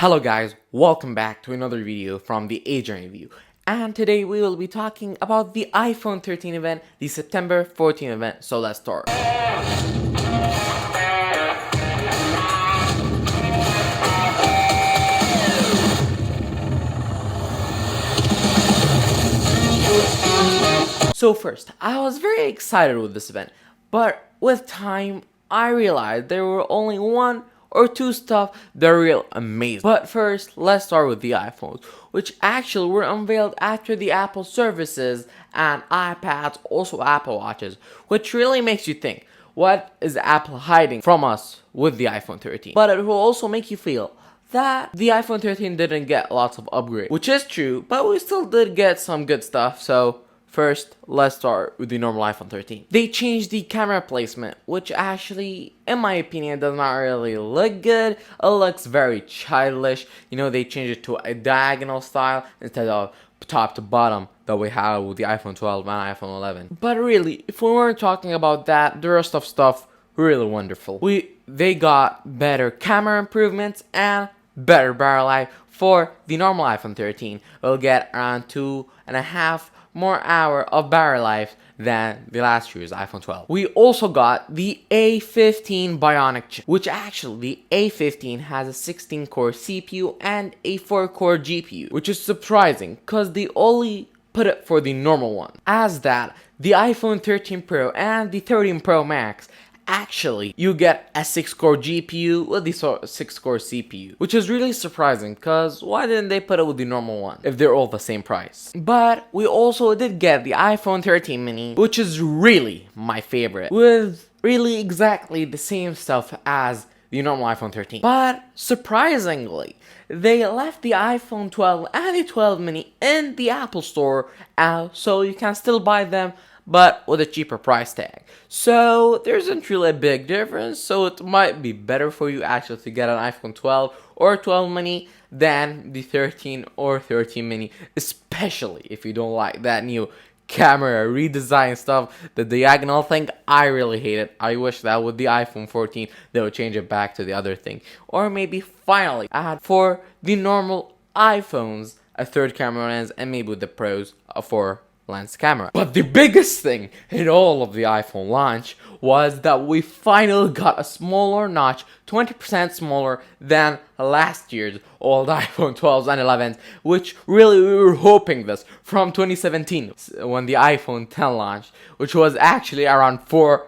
Hello guys, welcome back to another video from the Adrian Review. And today we will be talking about the iPhone 13 event, the September 14 event, so let's start. So first, I was very excited with this event, but with time, I realized there were only one or two stuff that are real amazing. But first, let's start with the iPhones, which actually were unveiled after the Apple services and iPads, also Apple Watches, which really makes you think, what is Apple hiding from us with the iPhone 13? But it will also make you feel that the iPhone 13 didn't get lots of upgrades, which is true, but we still did get some good stuff, so first, let's start with the normal iPhone 13. They changed the camera placement, which actually, in my opinion, does not really look good. It looks very childish. You know, they changed it to a diagonal style instead of top to bottom that we had with the iPhone 12 and iPhone 11. But really, if we weren't talking about that, the rest of stuff, really wonderful. They got better camera improvements and better battery life for the normal iPhone 13. We'll get around 2.5 more hours of battery life than the last year's iPhone 12. We also got the A15 Bionic Chip, which actually the A15 has a 16-core CPU and a 4-core GPU, which is surprising because they only put it for the normal one. As that, the iPhone 13 Pro and the 13 Pro Max actually, you get a 6-core GPU with the 6-core CPU, which is really surprising because why didn't they put it with the normal one if they're all the same price? But we also did get the iPhone 13 mini, which is really my favorite, with really exactly the same stuff as the normal iPhone 13. But surprisingly, they left the iPhone 12 and the 12 mini in the Apple Store, so you can still buy them, but with a cheaper price tag. So there isn't really a big difference, so it might be better for you actually to get an iPhone 12 or 12 mini than the 13 or 13 mini, especially if you don't like that new camera redesign stuff, the diagonal thing. I really hate it. I wish that with the iPhone 14 they would change it back to the other thing, or maybe finally add for the normal iPhones a third camera lens, and maybe with the Pros a 4 lens camera. But the biggest thing in all of the iPhone launch was that we finally got a smaller notch, 20% smaller than last year's old iPhone 12s and 11s, which really we were hoping this from 2017 when the iPhone 10 launched, which was actually around 4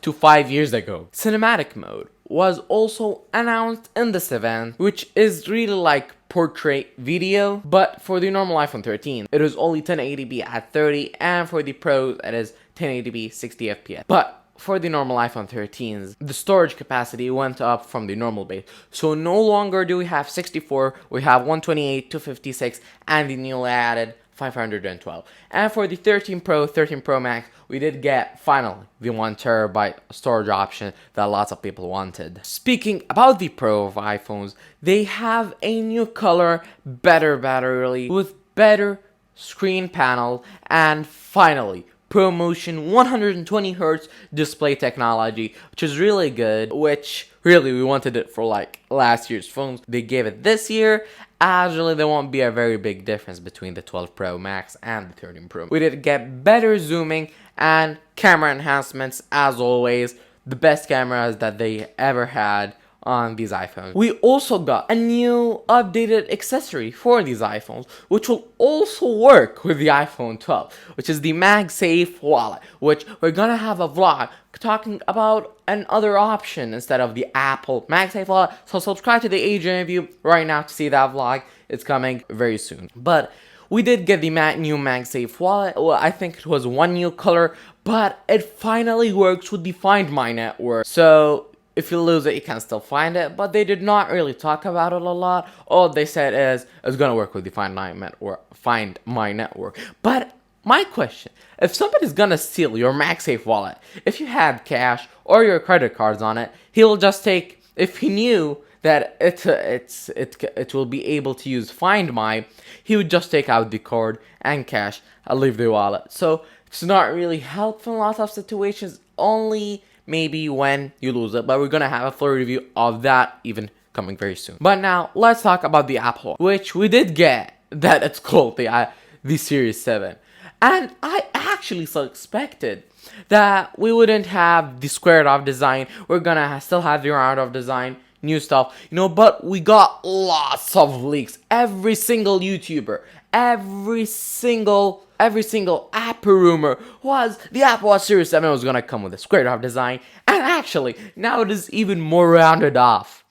to 5 years ago. Cinematic mode was also announced in this event, which is really like portrait video, but for the normal iPhone 13 it is only 1080p at 30, and for the Pros it is 1080p 60 fps. But for the normal iPhone 13s, the storage capacity went up from the normal base, so no longer do we have 64, we have 128, 256, and the newly added 512. And for the 13 Pro, 13 Pro Max, we did get finally the 1TB storage option that lots of people wanted. Speaking about the Pro of iPhones, they have a new color, better battery with better screen panel, and finally ProMotion 120Hz display technology, which is really good, which really we wanted it for like last year's phones. They gave it this year. Actually, there won't be a very big difference between the 12 Pro Max and the 13 Pro. We did get better zooming and camera enhancements, as always, the best cameras that they ever had on these iPhones. We also got a new updated accessory for these iPhones, which will also work with the iPhone 12, which is the Magsafe Wallet, which we're gonna have a vlog talking about another option instead of the Apple Magsafe Wallet. So subscribe to the Adrian Review right now to see that vlog. It's coming very soon. But we did get the new Magsafe Wallet. Well, I think it was one new color, but it finally works with the Find My network. So if you lose it, you can still find it, but they did not really talk about it a lot. All they said is it's gonna work with the Find My network. But my question, if somebody's gonna steal your Magsafe Wallet, if you had cash or your credit cards on it, he'll just take, if he knew that it will be able to use Find My, he would just take out the card and cash and leave the wallet. So it's not really helpful in lots of situations, only maybe when you lose it, but we're gonna have a full review of that even coming very soon. But now let's talk about the Apple, which we did get that it's called the Series 7. And I actually suspected that we wouldn't have the squared off design. We're gonna still have the round off design, new stuff, but we got lots of leaks. Every single YouTuber, every single Apple rumor was the Apple Watch Series 7 was gonna come with a squared off design, and actually now it is even more rounded off.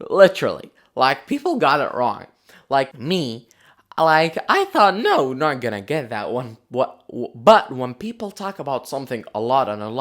Literally, like, people got it wrong. Like me, like, I thought, no, not gonna get that one. But when people talk about something a lot, and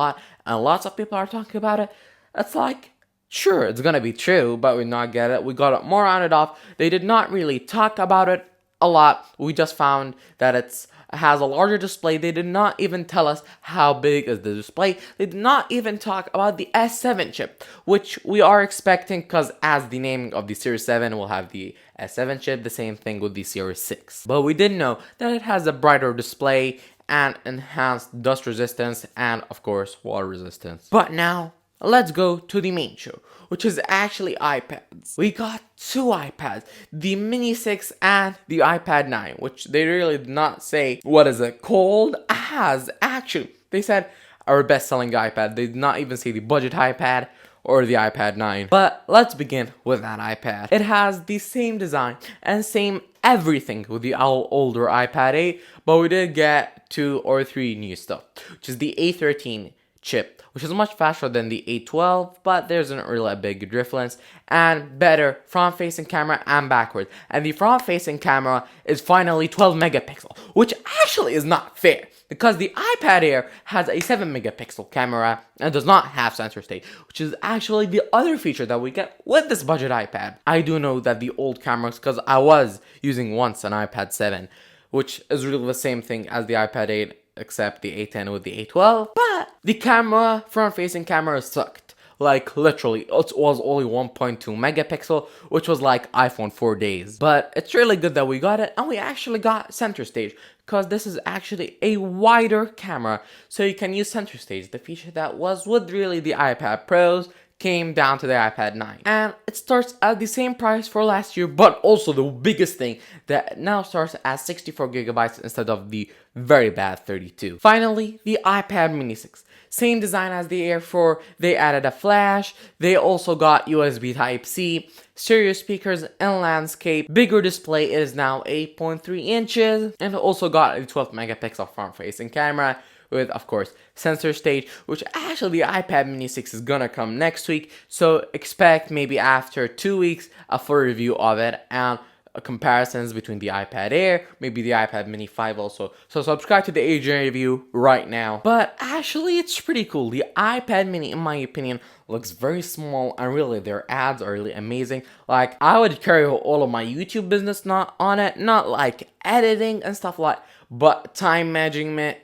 lots of people are talking about it, it's like, sure, it's gonna be true, but we not get it. We got it more rounded off. They did not really talk about it a lot. We just found that it has a larger display. They did not even tell us how big is the display. They did not even talk about the S7 chip, which we are expecting, because as the naming of the Series 7 will have the S7 chip, the same thing with the Series 6. But we did know that it has a brighter display and enhanced dust resistance and, of course, water resistance. But now, let's go to the main show, which is actually iPads. We got two iPads, the Mini 6 and the iPad 9, which they really did not say what is it called as. Actually, they said our best-selling iPad. They did not even say the budget iPad or the iPad 9. But let's begin with that iPad. It has the same design and same everything with the older iPad 8, but we did get 2 or 3 new stuff, which is the A13 chip, which is much faster than the A12, but there's a really big difference, and better front-facing camera and backwards. And the front-facing camera is finally 12 megapixel, which actually is not fair, because the iPad Air has a 7 megapixel camera and does not have sensor state, which is actually the other feature that we get with this budget iPad. I do know that the old cameras, because I was using once an iPad 7, which is really the same thing as the iPad 8, except the A10 with the A12, but the camera, front-facing camera, sucked. Like, literally, it was only 1.2 megapixel, which was like iPhone 4 days. But it's really good that we got it, and we actually got center stage, because this is actually a wider camera, so you can use center stage. The feature that was with really the iPad Pros came down to the iPad 9. And it starts at the same price for last year, but also the biggest thing, that now starts at 64 gigabytes instead of the very bad 32. Finally, the iPad Mini 6. Same design as the Air 4, they added a flash, they also got USB Type-C, stereo speakers and landscape, bigger display, is now 8.3 inches, and also got a 12 megapixel front-facing camera, with, of course, sensor stage, which actually the iPad Mini 6 is gonna come next week, so expect maybe after 2 weeks a full review of it and comparisons between the iPad Air, maybe the iPad Mini 5 also. So subscribe to the AJ review right now. But actually, it's pretty cool. The iPad Mini, in my opinion, looks very small, and really their ads are really amazing. Like, I would carry all of my YouTube business not on it, not like editing and stuff like, but time management,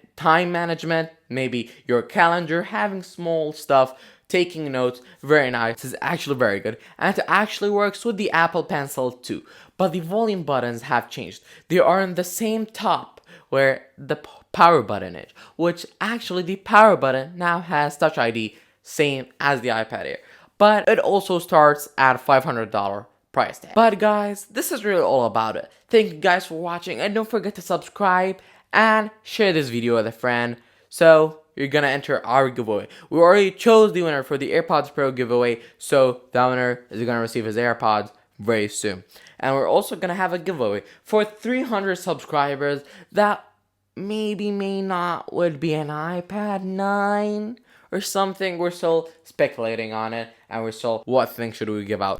maybe your calendar, having small stuff, taking notes, very nice. This is actually very good, and it actually works with the Apple Pencil too. But the volume buttons have changed. They are in the same top where the power button is, which actually the power button now has Touch ID, same as the iPad Air. But it also starts at $500 price tag. But guys, this is really all about it. Thank you guys for watching, and don't forget to subscribe and share this video with a friend, so you're gonna enter our giveaway. We already chose the winner for the AirPods Pro giveaway, so the winner is gonna receive his AirPods very soon. And we're also gonna have a giveaway for 300 subscribers that maybe, may not, would be an iPad 9 or something. We're still speculating on it, and we're still, what thing should we give out?